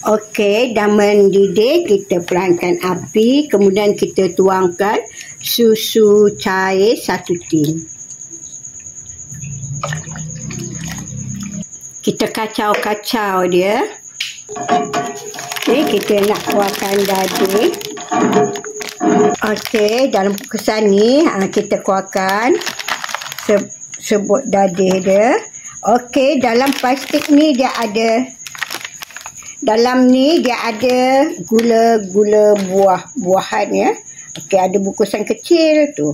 Okey, dah mendidih, kita perlahankan api. Kemudian kita tuangkan susu cair 1 tin. Kita kacau-kacau dia. Okey, kita nak kuahkan daging. Okey, dalam kukusan ni kita kuahkan sebut daging dia. Okey, dalam plastik ni dia ada, dalam ni dia ada gula-gula buah-buahan ya. Okey, ada bungkusan kecil tu.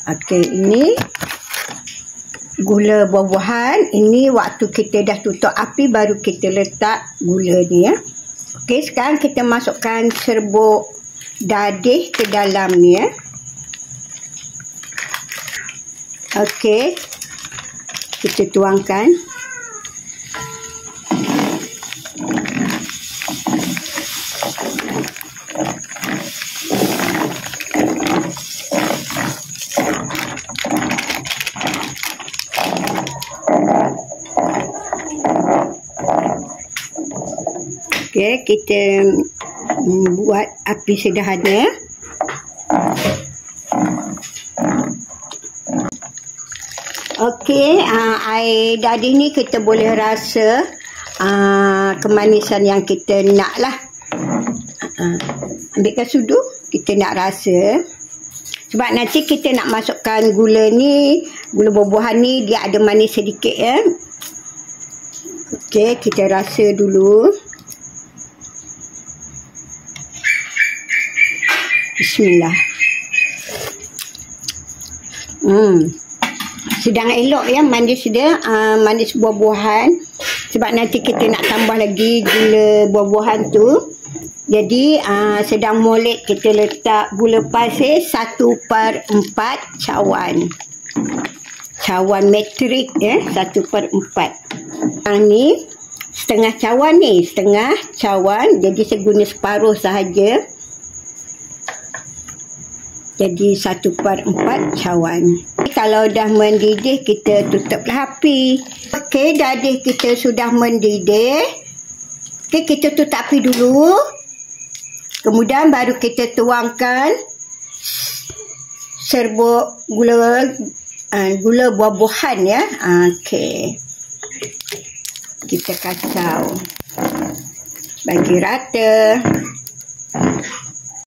Okey, ini gula buah-buahan. Ini waktu kita dah tutup api baru kita letak gula ni ya. Okey, sekarang kita masukkan serbuk dadih ke dalam ni ya. Okey, kita tuangkan. Okey, kita buat api sederhana. Okey, air dadih ni kita boleh rasa kemanisan yang kita nak lah. Ambilkan sudu, kita nak rasa. Sebab nanti kita nak masukkan gula ni, gula buah-buahan ni dia ada manis sedikit ya. Okey, kita rasa dulu. Bismillah. Sedang elok ya manis dia, manis buah-buahan. Sebab nanti kita nak tambah lagi gula buah-buahan tu. Jadi sedang molek kita letak gula pasir 1/4 cawan. Cawan metrik ya, 1/4. Yang ni setengah cawan ni, setengah cawan. Jadi saya guna separuh sahaja. Jadi 1/4 cawan. Kalau dah mendidih, kita tutuplah api. Okey, dadih kita sudah mendidih. Okey, kita tutup api dulu. Kemudian baru kita tuangkan serbuk gula buah-buahan ya. Okey. Kita kacau. Bagi rata.